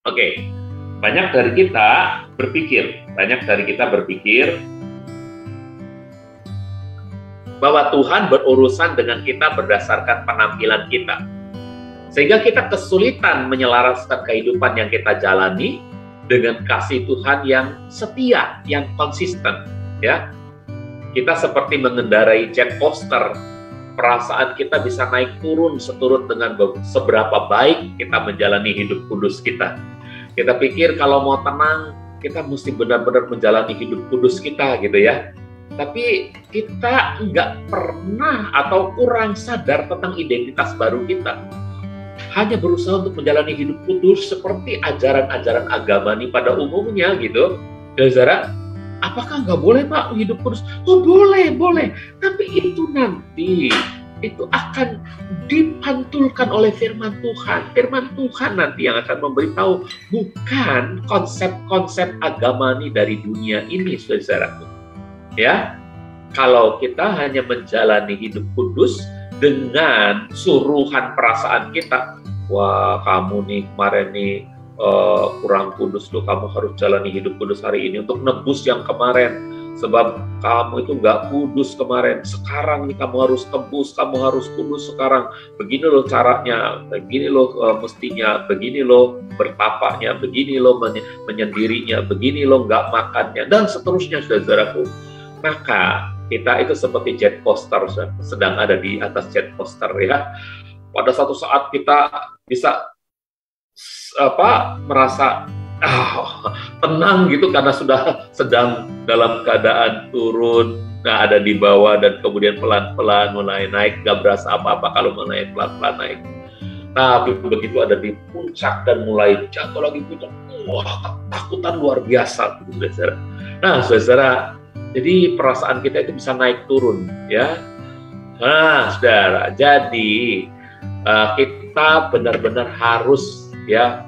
Oke, banyak dari kita berpikir bahwa Tuhan berurusan dengan kita berdasarkan penampilan kita. Sehingga kita kesulitan menyelaraskan kehidupan yang kita jalani dengan kasih Tuhan yang setia, yang konsisten. Ya, kita seperti mengendarai jet coaster. Perasaan kita bisa naik turun seturut dengan seberapa baik kita menjalani hidup kudus kita. Kita pikir kalau mau tenang, kita mesti benar-benar menjalani hidup kudus kita gitu ya. Tapi kita nggak pernah atau kurang sadar tentang identitas baru kita. Hanya berusaha untuk menjalani hidup kudus seperti ajaran-ajaran agama nih pada umumnya gitu. Saudara, apakah nggak boleh Pak hidup kudus? Oh boleh. Tapi itu nanti itu akan dipantulkan oleh firman Tuhan. Firman Tuhan nanti yang akan memberitahu, bukan konsep-konsep agama nih dari dunia ini, saudara. Ya, kalau kita hanya menjalani hidup kudus dengan suruhan perasaan kita, wah kamu nih kemarin nih kurang kudus loh, kamu harus jalani hidup kudus hari ini untuk nebus yang kemarin. Sebab kamu itu nggak kudus kemarin, sekarang nih kamu harus tebus, kamu harus kudus sekarang. Begini loh caranya, begini loh mestinya, begini loh bertapaknya, begini loh menyendirinya, begini loh nggak makannya, dan seterusnya, saudaraku. Maka kita itu seperti jet coaster, sedang ada di atas jet coaster ya. Pada suatu saat kita bisa merasa tenang gitu karena sudah sedang dalam keadaan turun, ada di bawah dan kemudian pelan-pelan mulai naik, gak berasa apa-apa kalau mulai pelan-pelan naik. Tapi begitu ada di puncak dan mulai jatuh lagi puncak, wah ketakutan luar biasa gitu, saudara. Nah, saudara, jadi perasaan kita itu bisa naik turun ya. Nah, saudara, jadi kita benar-benar harus ya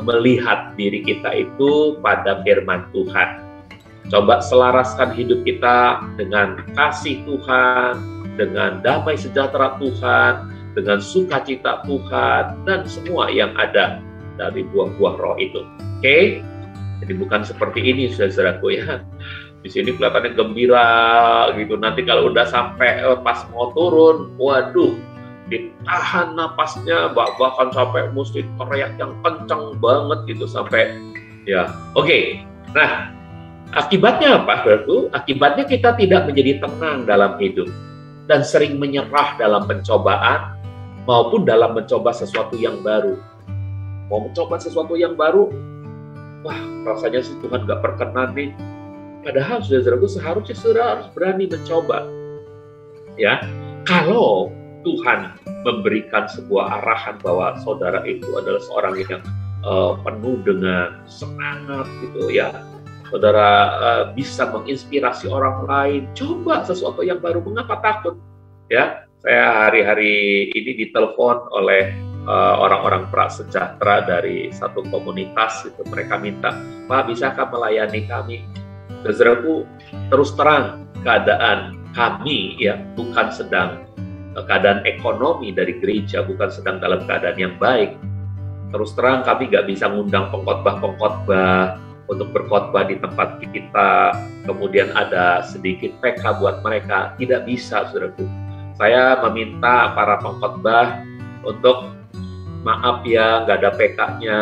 melihat diri kita itu pada firman Tuhan. Coba selaraskan hidup kita dengan kasih Tuhan, dengan damai sejahtera Tuhan, dengan sukacita Tuhan, dan semua yang ada dari buah-buah roh itu. Oke? Jadi bukan seperti ini, saudaraku ya. Di sini kelihatannya gembira gitu. Nanti kalau udah sampai pas mau turun, waduh, ditahan napasnya, bahkan sampai mesti teriak yang kencang banget gitu sampai ya. Oke. Nah, akibatnya apa, saudaraku? Akibatnya kita tidak menjadi tenang dalam hidup dan sering menyerah dalam pencobaan maupun dalam mencoba sesuatu yang baru. Mau mencoba sesuatu yang baru, wah rasanya sih Tuhan gak perkenan nih. Padahal saudaraku seharusnya harus berani mencoba. Ya, kalau Tuhan memberikan sebuah arahan bahwa saudara itu adalah seorang yang penuh dengan semangat gitu ya. Saudara bisa menginspirasi orang lain, coba sesuatu yang baru, mengapa takut? Ya, saya hari-hari ini ditelepon oleh orang-orang prasejahtera dari satu komunitas itu. Mereka minta, Pak, bisakah melayani kami? Saudaraku, terus terang keadaan kami ya bukan sedang keadaan ekonomi dari gereja, bukan sedang dalam keadaan yang baik. Terus terang kami nggak bisa ngundang pengkhotbah untuk berkhotbah di tempat kita, kemudian ada sedikit PK buat mereka, tidak bisa, saudaraku. Saya meminta para pengkhotbah untuk maaf ya, nggak ada PK-nya.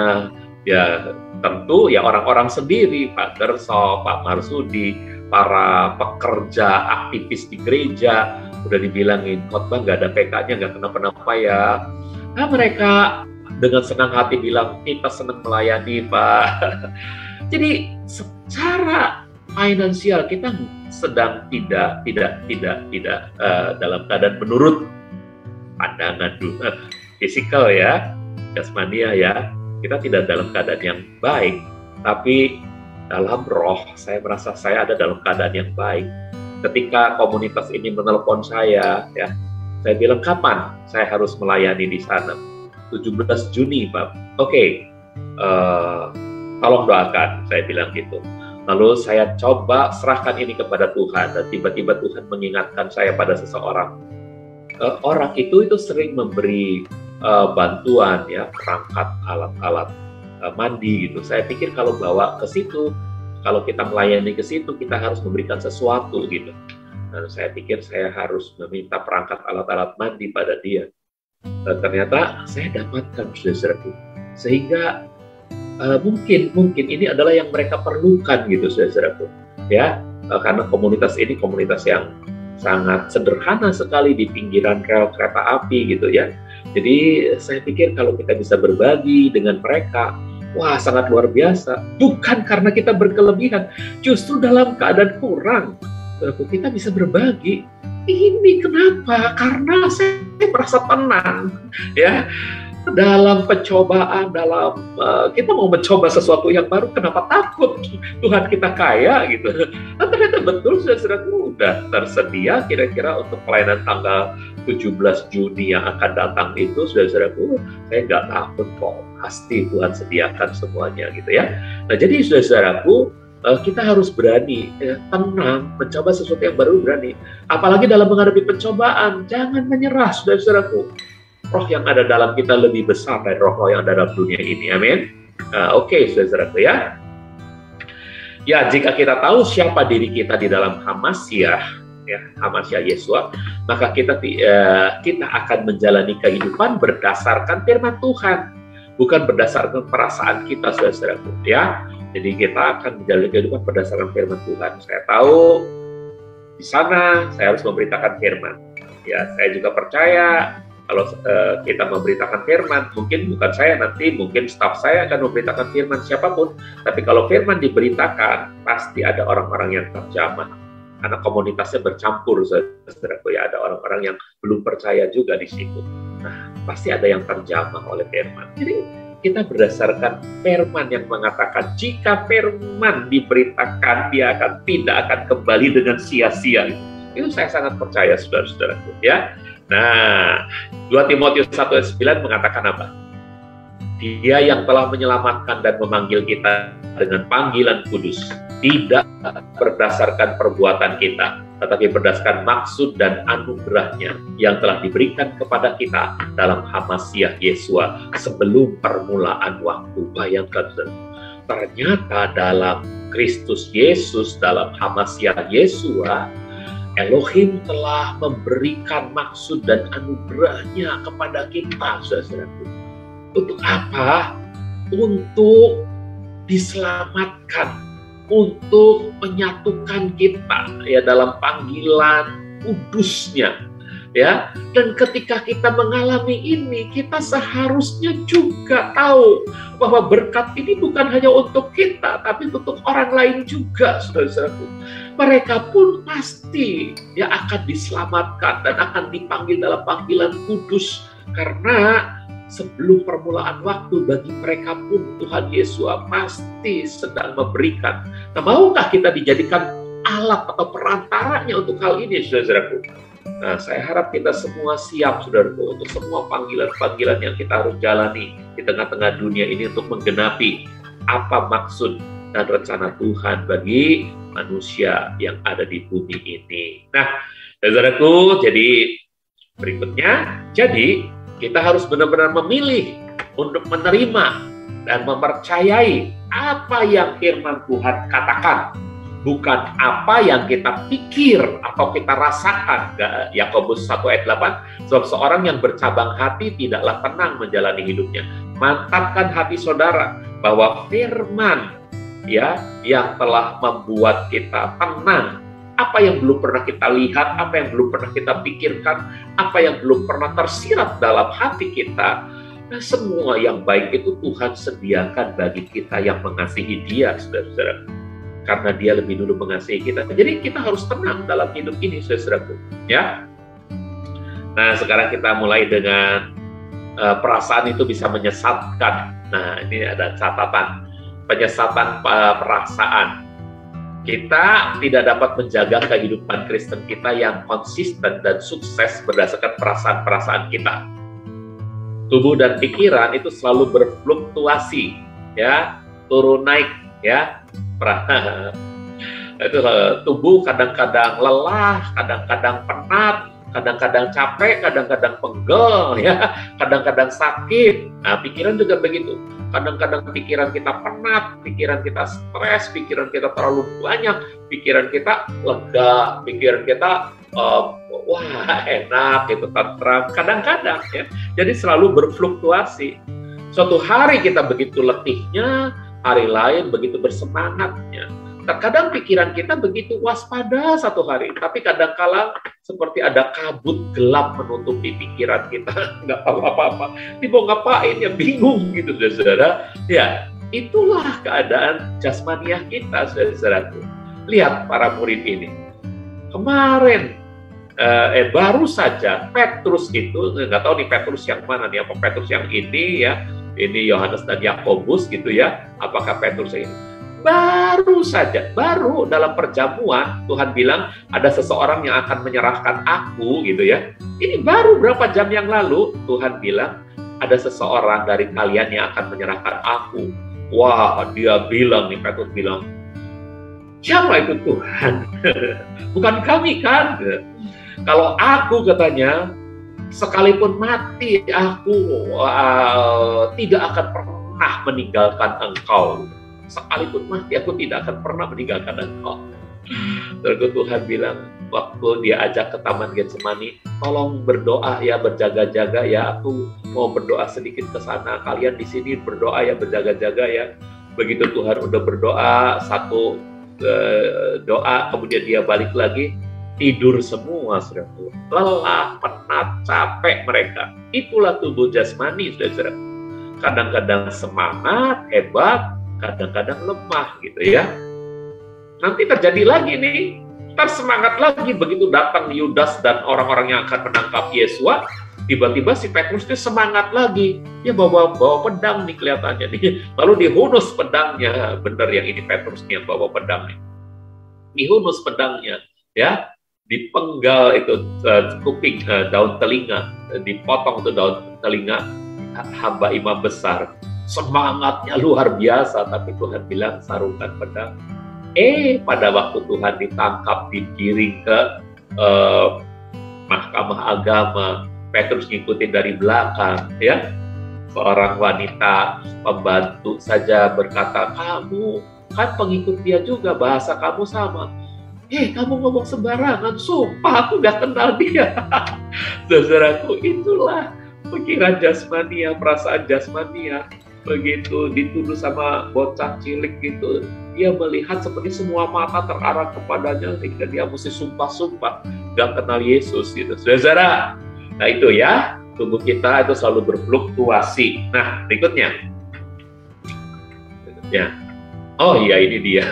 Ya tentu ya orang-orang sendiri, Pak Gerso, Pak Marsudi, para pekerja aktivis di gereja, udah dibilangin khotbah nggak ada PK-nya, nggak kenapa-napa ya. Nah mereka dengan senang hati bilang kita senang melayani Pak. Jadi secara finansial kita sedang tidak dalam keadaan menurut pandangan fisikal ya, jasmania ya, kita tidak dalam keadaan yang baik. Tapi dalam roh saya merasa saya ada dalam keadaan yang baik. Ketika komunitas ini menelpon saya, ya, saya bilang kapan saya harus melayani di sana? 17 Juni, Pak. Oke, tolong doakan, saya bilang gitu. Lalu saya coba serahkan ini kepada Tuhan, dan tiba-tiba Tuhan mengingatkan saya pada seseorang. Orang itu sering memberi bantuan ya, perangkat alat-alat mandi gitu. Saya pikir kalau bawa ke situ, kalau kita melayani ke situ, kita harus memberikan sesuatu gitu. Dan saya pikir saya harus meminta perangkat alat-alat mandi pada dia. Dan ternyata saya dapatkan, saudara-saudaraku. Sehingga mungkin ini adalah yang mereka perlukan gitu, saudara-saudaraku. Ya, karena komunitas ini komunitas yang sangat sederhana sekali di pinggiran rel kereta api gitu ya. Jadi saya pikir kalau kita bisa berbagi dengan mereka, wah sangat luar biasa. Bukan karena kita berkelebihan, justru dalam keadaan kurang, kita bisa berbagi. Ini kenapa? Karena saya merasa tenang, ya. Dalam pencobaan, kita mau mencoba sesuatu yang baru, kenapa takut? Tuhan kita kaya gitu. Nah, ternyata betul saudara-saudaraku udah tersedia kira-kira untuk pelayanan tanggal 17 Juni yang akan datang itu, saudara-saudaraku, saya nggak takut kok. Pasti Tuhan sediakan semuanya gitu ya. Nah jadi saudara-saudaraku, kita harus berani, tenang, mencoba sesuatu yang baru, berani. Apalagi dalam menghadapi pencobaan, jangan menyerah saudara-saudaraku. Roh yang ada dalam kita lebih besar dari roh-roh yang ada dalam dunia ini. Amin. Oke, saudara-saudaraku ya. Ya, jika kita tahu siapa diri kita di dalam Hamasyah, ya, Hamasyah Yesua, maka kita akan menjalani kehidupan berdasarkan firman Tuhan, bukan berdasarkan perasaan kita, saudara-saudaraku. Ya, jadi kita akan menjalani kehidupan berdasarkan firman Tuhan. Saya tahu di sana saya harus memberitakan firman. Ya, saya juga percaya. Kalau kita memberitakan firman, mungkin bukan saya nanti, mungkin staf saya akan memberitakan firman siapapun. Tapi kalau firman diberitakan, pasti ada orang-orang yang terjamah. Karena komunitasnya bercampur, saudaraku ya, ada orang-orang yang belum percaya juga di situ. Nah, pasti ada yang terjamah oleh firman. Jadi kita berdasarkan firman yang mengatakan jika firman diberitakan, dia tidak akan kembali dengan sia-sia. Itu saya sangat percaya, saudara-saudaraku ya. Nah, 2 Timotius 1:9 mengatakan apa? Dia yang telah menyelamatkan dan memanggil kita dengan panggilan kudus, tidak berdasarkan perbuatan kita, tetapi berdasarkan maksud dan anugerahnya yang telah diberikan kepada kita dalam Hamasyah Yesua sebelum permulaan waktu. Bayangkan, ternyata dalam Kristus Yesus, dalam Hamasyah Yesua, Elohim telah memberikan maksud dan anugerahnya kepada kita, saudara-saudaraku. Untuk apa? Untuk diselamatkan, untuk menyatukan kita ya dalam panggilan kudusnya. Ya, dan ketika kita mengalami ini, kita seharusnya juga tahu bahwa berkat ini bukan hanya untuk kita, tapi untuk orang lain juga, saudara-saudaraku. Mereka pun pasti ya akan diselamatkan dan akan dipanggil dalam panggilan kudus, karena sebelum permulaan waktu bagi mereka pun Tuhan Yesus pasti sedang memberikan. Nah, maukah kita dijadikan alat atau perantaranya untuk hal ini, saudara-saudaraku? Nah, saya harap kita semua siap, saudaraku, untuk semua panggilan-panggilan yang kita harus jalani di tengah-tengah dunia ini untuk menggenapi apa maksud dan rencana Tuhan bagi manusia yang ada di bumi ini. Nah, saudaraku, jadi berikutnya, jadi kita harus benar-benar memilih untuk menerima dan mempercayai apa yang firman Tuhan katakan, bukan apa yang kita pikir atau kita rasakan. Yakobus 1:8, sebab seorang yang bercabang hati tidaklah tenang menjalani hidupnya. Mantapkan hati saudara bahwa firman ya yang telah membuat kita tenang. Apa yang belum pernah kita lihat, apa yang belum pernah kita pikirkan, apa yang belum pernah tersirat dalam hati kita, nah semua yang baik itu Tuhan sediakan bagi kita yang mengasihi Dia, saudara-saudara. Karena Dia lebih dulu mengasihi kita. Jadi kita harus tenang dalam hidup ini, saudaraku. Ya. Nah, sekarang kita mulai dengan perasaan itu bisa menyesatkan. Nah, ini ada catatan. Penyesatan perasaan. Kita tidak dapat menjaga kehidupan Kristen kita yang konsisten dan sukses berdasarkan perasaan-perasaan kita. Tubuh dan pikiran itu selalu berfluktuasi, ya, turun naik, ya. Itu tubuh kadang-kadang lelah, kadang-kadang penat, kadang-kadang capek, kadang-kadang pegel, ya, kadang-kadang sakit. Nah, pikiran juga begitu. Kadang-kadang pikiran kita penat, pikiran kita stres, pikiran kita terlalu banyak, pikiran kita lega, pikiran kita wah enak, itu tentram. Kadang-kadang ya, jadi selalu berfluktuasi. Suatu hari kita begitu letihnya, hari lain begitu bersemangatnya. Terkadang pikiran kita begitu waspada satu hari, tapi kadang-kala seperti ada kabut gelap menutupi pikiran kita, nggak tahu apa-apa. Ini mau ngapain ya, bingung gitu, saudara. Ya, itulah keadaan jasmaniah kita, saudara-saudaraku. Lihat para murid ini. Kemarin, baru saja Petrus itu, nggak tahu nih Petrus yang mana nih, apa Petrus yang ini ya, ini Yohanes dan Yakobus gitu ya, apakah Petrus ini? Baru dalam perjamuan Tuhan bilang ada seseorang yang akan menyerahkan aku gitu ya. Ini baru berapa jam yang lalu Tuhan bilang ada seseorang dari kalian yang akan menyerahkan aku. Wah, dia bilang nih, Petrus bilang, siapa itu Tuhan? Bukan kami kan? Kalau aku katanya, sekalipun mati aku tidak akan pernah meninggalkan engkau. Sekalipun mati aku tidak akan pernah meninggalkan engkau. Lalu Tuhan bilang waktu dia ajak ke Taman Getsemani, tolong berdoa ya, berjaga-jaga ya, aku mau berdoa sedikit ke sana, kalian di sini berdoa ya, berjaga-jaga ya. Begitu Tuhan udah berdoa satu doa, kemudian dia balik lagi, tidur semua, saudara. Lelah, penat, capek mereka. Itulah tubuh jasmani, saudara. Kadang-kadang semangat, hebat, kadang-kadang lemah gitu ya. Nanti terjadi lagi nih, ntar semangat lagi begitu datang Yudas dan orang-orang yang akan menangkap Yesus. Tiba-tiba si Petrus itu semangat lagi, dia bawa pedang nih kelihatannya nih. Lalu dihunus pedangnya, bener yang ini Petrus nih yang bawa pedangnya. Dihunus pedangnya, ya, dipenggal itu kuping, daun telinga, dipotong itu daun telinga hamba imam besar. Semangatnya luar biasa, tapi Tuhan bilang sarungkan pedang. Pada waktu Tuhan ditangkap, digiring ke mahkamah agama, Petrus ngikutin dari belakang, ya. Seorang wanita pembantu saja berkata, kamu kan pengikut dia juga, bahasa kamu sama. Kamu ngomong sembarangan, sumpah aku gak kenal dia. Saudaraku, itulah pikiran jasmania, perasaan jasmania. Begitu dituduh sama bocah cilik gitu, dia melihat seperti semua mata terarah kepadanya, sehingga dia mesti sumpah-sumpah gak kenal Yesus gitu. Saudara, nah itu ya, tubuh kita itu selalu berfluktuasi. Nah, berikutnya. Oh iya, ini dia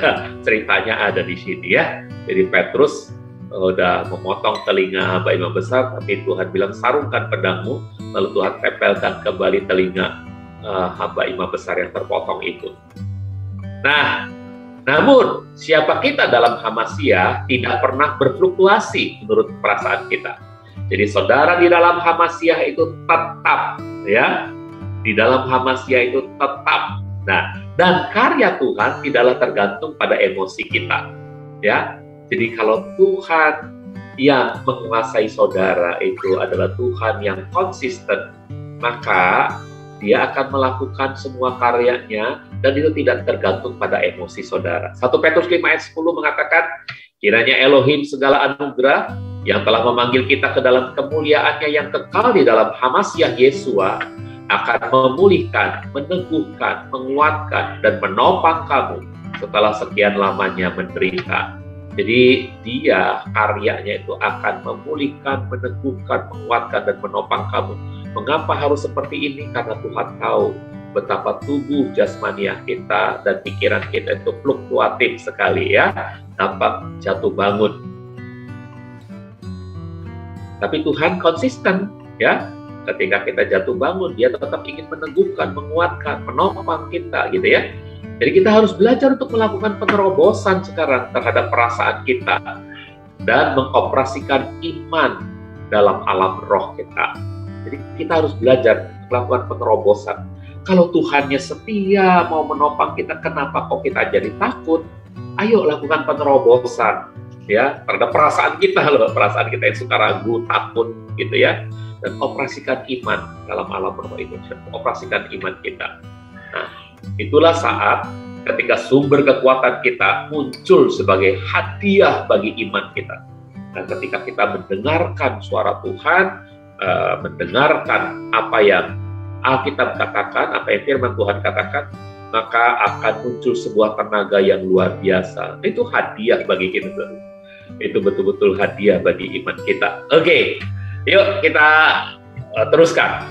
ceritanya ada di sini ya. Jadi Petrus udah memotong telinga hamba imam besar, tapi Tuhan bilang sarungkan pedangmu, lalu Tuhan tempelkan kembali telinga hamba imam besar yang terpotong itu. Nah, namun siapa kita dalam Hamasiah tidak pernah berfluktuasi menurut perasaan kita. Jadi saudara di dalam Hamasiah itu tetap, ya, di dalam Hamasiah itu tetap. Nah, dan karya Tuhan tidaklah tergantung pada emosi kita, ya. Jadi kalau Tuhan yang menguasai saudara itu adalah Tuhan yang konsisten, maka Dia akan melakukan semua karyanya dan itu tidak tergantung pada emosi saudara. 1 Petrus 5 ayat 10 mengatakan, kiranya Elohim segala anugerah yang telah memanggil kita ke dalam kemuliaannya yang kekal di dalam Hamasiah Yesua akan memulihkan, meneguhkan, menguatkan, dan menopang kamu setelah sekian lamanya menderita. Jadi dia karyanya itu akan memulihkan, meneguhkan, menguatkan, dan menopang kamu. Mengapa harus seperti ini? Karena Tuhan tahu betapa tubuh jasmaniah kita dan pikiran kita itu fluktuatif sekali ya, tampak jatuh bangun. Tapi Tuhan konsisten ya, ketika kita jatuh bangun dia tetap ingin meneguhkan, menguatkan, menopang kita gitu ya. Jadi kita harus belajar untuk melakukan penerobosan sekarang terhadap perasaan kita dan mengoperasikan iman dalam alam roh kita. Jadi kita harus belajar melakukan penerobosan. Kalau Tuhannya setia mau menopang kita, kenapa kok kita jadi takut? Ayo lakukan penerobosan. ya, terhadap perasaan kita loh, perasaan kita yang suka ragu, takut gitu ya. Dan operasikan iman dalam alam roh itu, operasikan iman kita. Nah, itulah saat ketika sumber kekuatan kita muncul sebagai hadiah bagi iman kita. Dan ketika kita mendengarkan suara Tuhan, mendengarkan apa yang Alkitab katakan, apa yang firman Tuhan katakan, maka akan muncul sebuah tenaga yang luar biasa. Itu hadiah bagi kita. Itu betul-betul hadiah bagi iman kita. Oke. Yuk kita teruskan.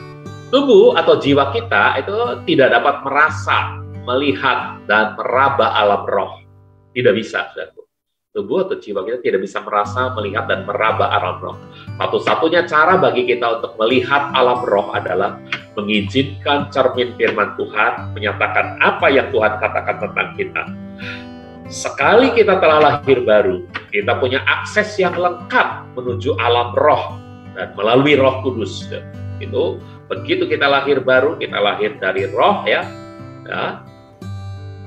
Tubuh atau jiwa kita itu tidak dapat merasa, melihat, dan meraba alam roh. Tidak bisa, saudaraku. Tubuh atau jiwa kita tidak bisa merasa, melihat, dan meraba alam roh. Satu-satunya cara bagi kita untuk melihat alam roh adalah mengizinkan cermin firman Tuhan menyatakan apa yang Tuhan katakan tentang kita. Sekali kita telah lahir baru, kita punya akses yang lengkap menuju alam roh. Dan melalui Roh Kudus, itu begitu kita lahir baru, kita lahir dari roh ya,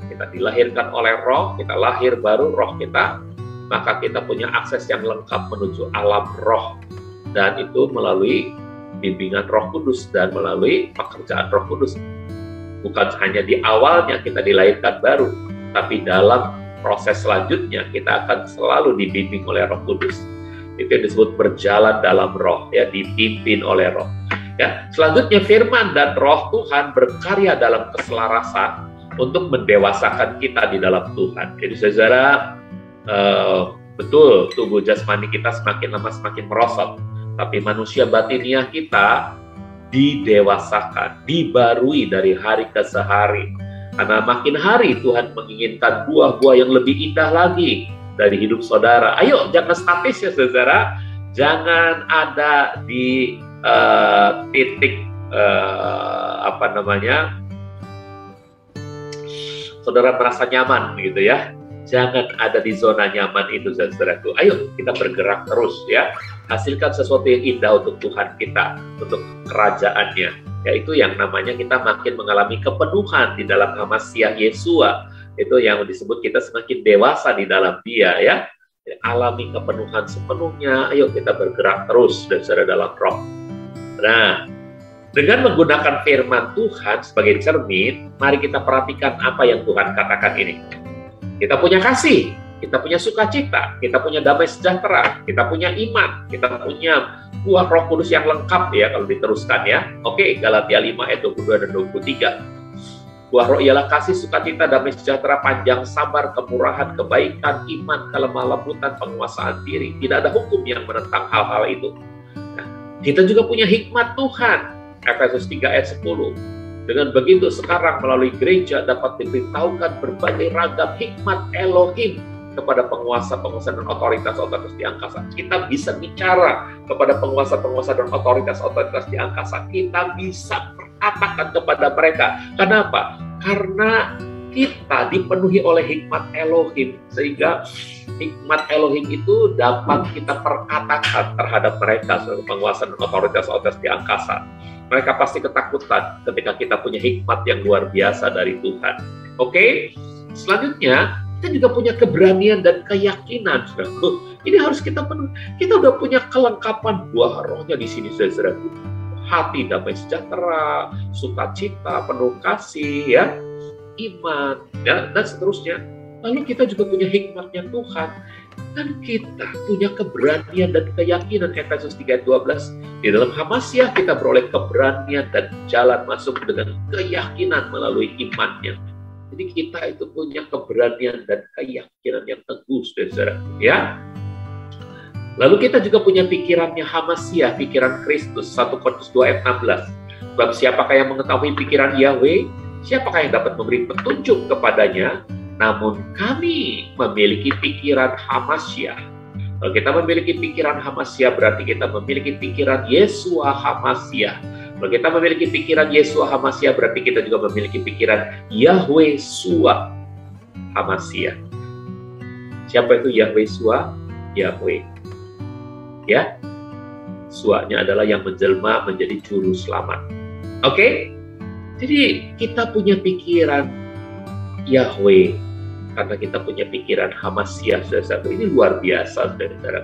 kita dilahirkan oleh roh, kita lahir baru roh kita, maka kita punya akses yang lengkap menuju alam roh, dan itu melalui bimbingan Roh Kudus dan melalui pekerjaan Roh Kudus. Bukan hanya di awalnya kita dilahirkan baru, tapi dalam proses selanjutnya kita akan selalu dibimbing oleh Roh Kudus. Itu yang disebut berjalan dalam roh, ya, dipimpin oleh roh. Ya, selanjutnya firman dan roh Tuhan berkarya dalam keselarasan untuk mendewasakan kita di dalam Tuhan. Jadi saudara, betul tubuh jasmani kita semakin lama semakin merosot, tapi manusia batiniah kita didewasakan, dibarui dari hari ke hari. Karena makin hari Tuhan menginginkan buah-buah yang lebih indah lagi dari hidup saudara. Ayo, jangan statis ya saudara. Jangan ada di titik saudara merasa nyaman gitu ya. Jangan ada di zona nyaman itu saudaraku. Ayo kita bergerak terus ya. Hasilkan sesuatu yang indah untuk Tuhan kita, untuk kerajaannya. Yaitu yang namanya kita makin mengalami kepenuhan di dalam Hamasiah Yesua. Itu yang disebut kita semakin dewasa di dalam Dia ya. Alami kepenuhan sepenuhnya. Ayo kita bergerak terus dan secara dalam roh. Nah, dengan menggunakan firman Tuhan sebagai cermin, mari kita perhatikan apa yang Tuhan katakan ini. Kita punya kasih, kita punya sukacita, kita punya damai sejahtera, kita punya iman, kita punya buah Roh Kudus yang lengkap ya kalau diteruskan ya. Oke, Galatia 5 ayat 22 dan 23. Buah roh ialah kasih, sukacita, damai sejahtera, panjang sabar, kemurahan, kebaikan, iman, kelemah lembutan, penguasaan diri. Tidak ada hukum yang menentang hal-hal itu. Nah, kita juga punya hikmat Tuhan. Efesus 3 ayat 10. Dengan begitu sekarang melalui gereja dapat diberitahukan berbagai ragam hikmat Elohim kepada penguasa-penguasa dan otoritas-otoritas di angkasa. Kita bisa bicara kepada penguasa-penguasa dan otoritas-otoritas di angkasa. Kita bisa katakan kepada mereka. Kenapa? Karena kita dipenuhi oleh hikmat Elohim, sehingga hikmat Elohim itu dapat kita perkatakan terhadap mereka sebagai penguasa dan otoritas-otoritas di angkasa. Mereka pasti ketakutan ketika kita punya hikmat yang luar biasa dari Tuhan. Oke? Selanjutnya, kita juga punya keberanian dan keyakinan. Ini harus kita penuhi. Kita udah punya kelengkapan buah rohnya di sini, saudaraku. Hati damai sejahtera, sukacita, penuh kasih, ya, iman, ya, dan seterusnya. Lalu kita juga punya hikmatnya Tuhan, dan kita punya keberanian dan keyakinan. Efesus 3:12, di dalam Hamasiah kita beroleh keberanian dan jalan masuk dengan keyakinan melalui imannya. Jadi kita itu punya keberanian dan keyakinan yang teguh, saudara, ya. Lalu kita juga punya pikirannya Hamasiah, pikiran Kristus. 1 Korintus 2 ayat 16. Sebab siapakah yang mengetahui pikiran Yahweh? Siapakah yang dapat memberi petunjuk kepadanya? Namun kami memiliki pikiran Hamasiah. Kalau kita memiliki pikiran Hamasiah, berarti kita memiliki pikiran Yesua Hamasiah. Kalau kita memiliki pikiran Yesua Hamasiah, berarti kita juga memiliki pikiran Yahweh Sua Hamasiah. Siapa itu Yahweh Sua? Yahweh. Ya, suanya adalah yang menjelma menjadi juru selamat. Oke? Jadi kita punya pikiran Yahweh, karena kita punya pikiran Hamasiah, saudara-saudara. Ini luar biasa, saudara-saudara.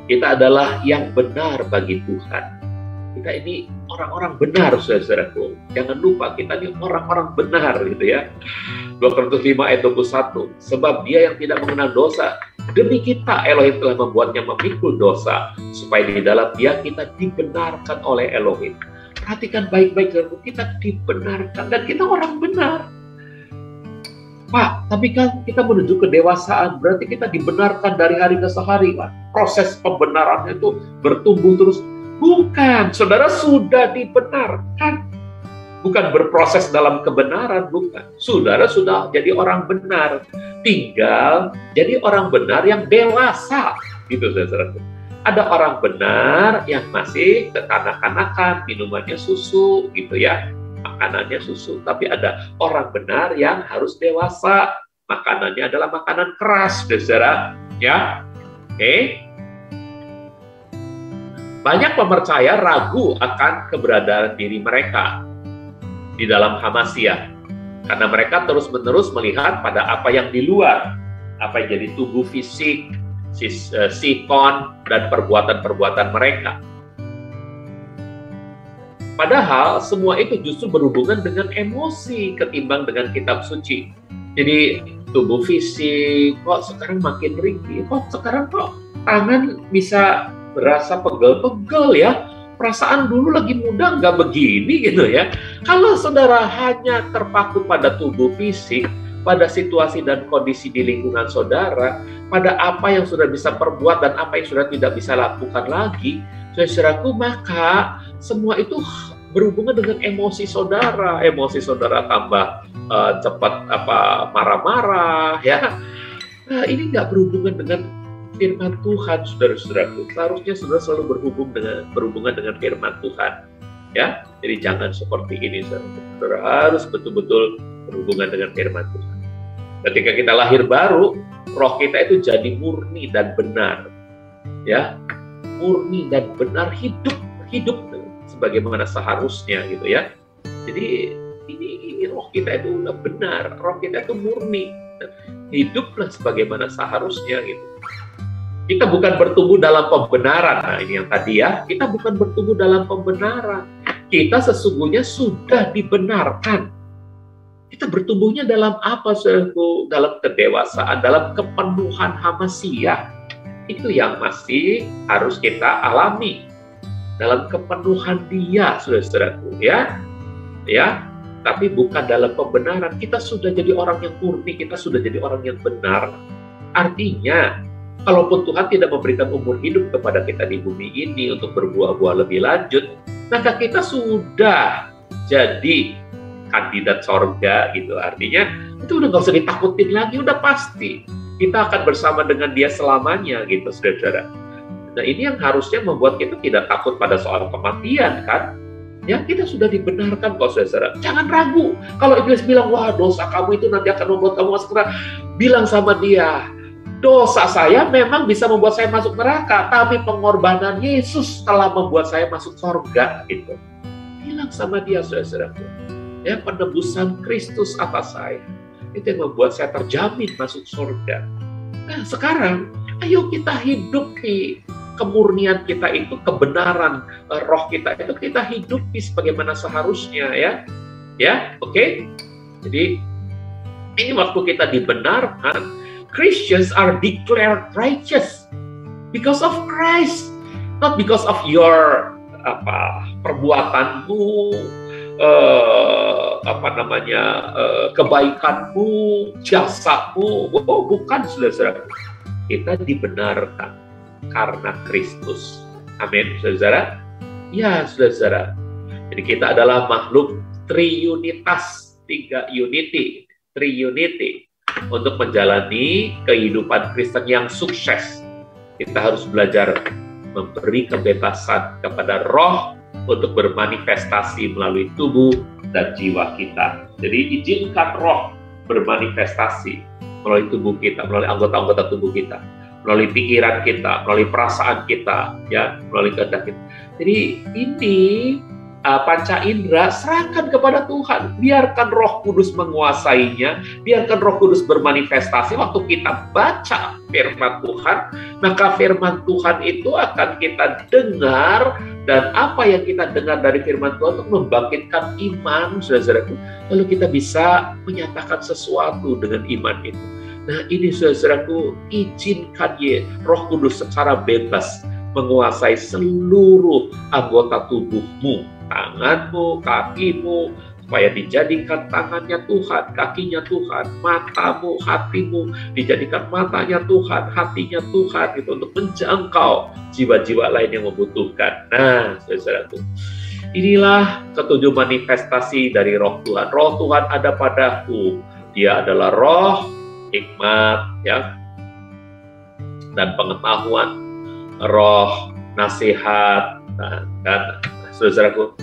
Kita adalah yang benar bagi Tuhan. Kita ini orang-orang benar, saudara-saudaraku. Jangan lupa, kita ini orang-orang benar, gitu ya. 2 Korintus 5 ayat 21. Sebab dia yang tidak mengenal dosa, demi kita Elohim telah membuatnya memikul dosa, supaya di dalam dia kita dibenarkan oleh Elohim. Perhatikan baik-baik, kita dibenarkan, dan kita orang benar. Pak, tapi kan kita menuju kedewasaan, berarti kita dibenarkan dari hari ke hari, Pak. Proses pembenarannya itu bertumbuh terus. Bukan, saudara sudah dibenarkan. Bukan berproses dalam kebenaran, bukan. Saudara sudah jadi orang benar. Tinggal jadi orang benar yang dewasa. Gitu, saudara. Ada orang benar yang masih kekanak-kanakan, minumannya susu, gitu ya. Makanannya susu. Tapi ada orang benar yang harus dewasa. Makanannya adalah makanan keras, saudara. Ya, oke. Banyak pemercaya ragu akan keberadaan diri mereka di dalam Hamasiah, karena mereka terus-menerus melihat pada apa yang di luar, apa yang jadi tubuh fisik, sikon, dan perbuatan-perbuatan mereka. Padahal semua itu justru berhubungan dengan emosi ketimbang dengan kitab suci. Jadi tubuh fisik, kok sekarang makin ringkih, kok sekarang tangan bisa berasa pegel-pegel ya. Perasaan dulu lagi muda nggak begini gitu ya. Kalau saudara hanya terpaku pada tubuh fisik, pada situasi dan kondisi di lingkungan saudara, pada apa yang sudah bisa perbuat dan apa yang sudah tidak bisa lakukan lagi, saudaraku, maka semua itu berhubungan dengan emosi saudara. Emosi saudara tambah cepat marah-marah ya. Nah, ini nggak berhubungan dengan firman Tuhan, saudara-saudaraku. Seharusnya saudara selalu berhubungan dengan firman Tuhan, ya. Jadi jangan seperti ini, saudara harus betul-betul berhubungan dengan firman Tuhan. Ketika kita lahir baru, roh kita itu jadi murni dan benar, ya, murni dan benar, hidup sebagaimana seharusnya, gitu ya. Jadi ini roh kita itu udah benar, roh kita itu murni, hiduplah sebagaimana seharusnya, gitu. Kita bukan bertumbuh dalam pembenaran. Nah, ini yang tadi ya. Kita bukan bertumbuh dalam pembenaran. Kita sesungguhnya sudah dibenarkan. Kita bertumbuhnya dalam apa, saudaraku? Dalam kedewasaan, dalam kepenuhan Hamasiah. Itu yang masih harus kita alami. Dalam kepenuhan Dia, saudara-saudaraku, ya. Ya. Tapi bukan dalam pembenaran. Kita sudah jadi orang yang murni, kita sudah jadi orang yang benar. Artinya, kalaupun Tuhan tidak memberikan umur hidup kepada kita di bumi ini untuk berbuah-buah lebih lanjut, maka kita sudah jadi kandidat sorga, gitu. Artinya, itu udah nggak usah ditakutin lagi, udah pasti. Kita akan bersama dengan Dia selamanya, gitu, saudara-saudara. Nah, ini yang harusnya membuat kita tidak takut pada soal kematian, kan? Ya, kita sudah dibenarkan kok, saudara. Jangan ragu. Kalau iblis bilang, wah, dosa kamu itu nanti akan membuat kamu masuk neraka, bilang sama dia, dosa saya memang bisa membuat saya masuk neraka, tapi pengorbanan Yesus telah membuat saya masuk surga, gitu. Bilang sama dia, saudara-saudaraku, ya, penebusan Kristus atas saya, itu yang membuat saya terjamin masuk surga. Nah, sekarang, ayo kita hidupi kemurnian kita itu, kebenaran roh kita itu kita hidupi sebagaimana seharusnya, ya. Ya, oke? Jadi, ini waktu kita dibenarkan, Christians are declared righteous because of Christ, not because of your perbuatanmu, kebaikanmu, jasamu. Oh, bukan, saudara-saudara. Kita dibenarkan karena Kristus. Amin, saudara. Ya, saudara-saudara. Jadi kita adalah makhluk triunitas, 3 unity, triunity. Untuk menjalani kehidupan Kristen yang sukses, kita harus belajar memberi kebebasan kepada roh untuk bermanifestasi melalui tubuh dan jiwa kita. Jadi izinkan roh bermanifestasi melalui tubuh kita, melalui anggota-anggota tubuh kita, melalui pikiran kita, melalui perasaan kita, ya, melalui kehendak kita. Jadi ini panca indera, serahkan kepada Tuhan. Biarkan Roh Kudus menguasainya, biarkan Roh Kudus bermanifestasi. Waktu kita baca firman Tuhan, maka firman Tuhan itu akan kita dengar, dan apa yang kita dengar dari firman Tuhan itu membangkitkan iman, saudara-saudaraku. Lalu kita bisa menyatakan sesuatu dengan iman itu. Nah, ini saudara-saudaraku, izinkan Roh Kudus secara bebas menguasai seluruh anggota tubuhmu, tanganmu, kakimu, supaya dijadikan tangannya Tuhan, kakinya Tuhan, matamu, hatimu, dijadikan matanya Tuhan, hatinya Tuhan, itu untuk menjangkau jiwa-jiwa lain yang membutuhkan. Nah, saudaraku, inilah ketujuh manifestasi dari Roh Tuhan. Roh Tuhan ada padaku. Dia adalah roh hikmat, ya, dan pengetahuan, roh nasihat, dan saudaraku,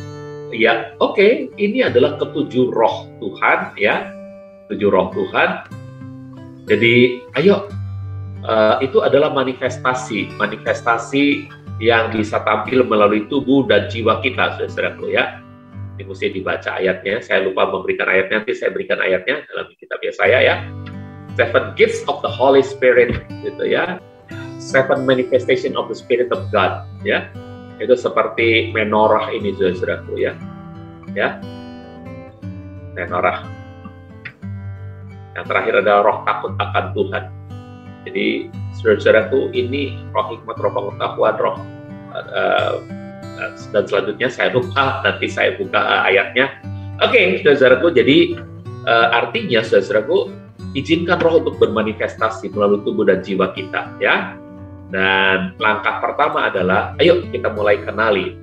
ya, oke, ini adalah ketujuh roh Tuhan, ya, tujuh roh Tuhan. Jadi, ayo, itu adalah manifestasi yang bisa tampil melalui tubuh dan jiwa kita, saudaraku, ya. Ini mesti dibaca ayatnya. Saya lupa memberikan ayatnya, nanti saya berikan ayatnya dalam kitab saya, ya. 7 gifts of the Holy Spirit, gitu ya. 7 manifestation of the Spirit of God, ya. Itu seperti menorah ini, saudaraku, ya. Ya, menorah. Yang terakhir adalah roh takut akan Tuhan. Jadi, saudaraku, ini roh hikmat, roh pengetahuan, roh dan selanjutnya saya lupa, nanti saya buka ayatnya. Oke, saudaraku, jadi artinya, saudaraku, izinkan roh untuk bermanifestasi melalui tubuh dan jiwa kita, ya. Dan langkah pertama adalah, ayo kita mulai kenali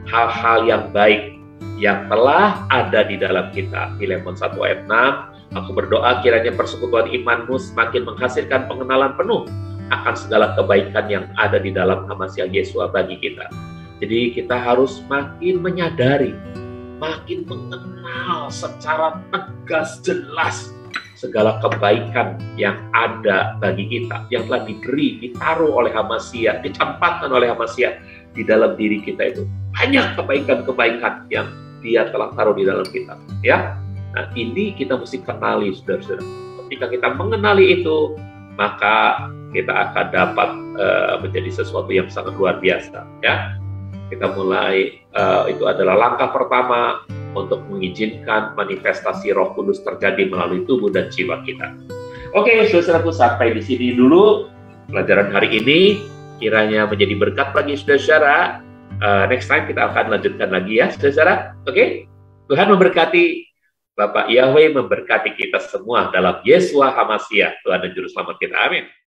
hal-hal yang baik yang telah ada di dalam kita. Filemon 1 ayat 6, aku berdoa kiranya persekutuan imanmu semakin menghasilkan pengenalan penuh akan segala kebaikan yang ada di dalam Hamasiah Yesua bagi kita. Jadi kita harus makin menyadari, makin mengenal secara tegas, jelas segala kebaikan yang ada bagi kita, yang telah diberi, ditaruh oleh Hamasiah, dicampakkan oleh Hamasiah di dalam diri kita itu. Banyak kebaikan-kebaikan yang Dia telah taruh di dalam kita, ya. Nah, ini kita mesti kenali, saudara-saudara. Ketika kita mengenali itu, maka kita akan dapat menjadi sesuatu yang sangat luar biasa, ya. Kita mulai, itu adalah langkah pertama untuk mengizinkan manifestasi Roh Kudus terjadi melalui tubuh dan jiwa kita. Oke, saudaraku, sampai di sini dulu pelajaran hari ini. Kiranya menjadi berkat bagi saudara. Next time kita akan lanjutkan lagi, ya, saudara. Oke, Tuhan memberkati. Bapak Yahweh memberkati kita semua dalam Yesua Hamasiah, Tuhan dan Juru Selamat kita. Amin.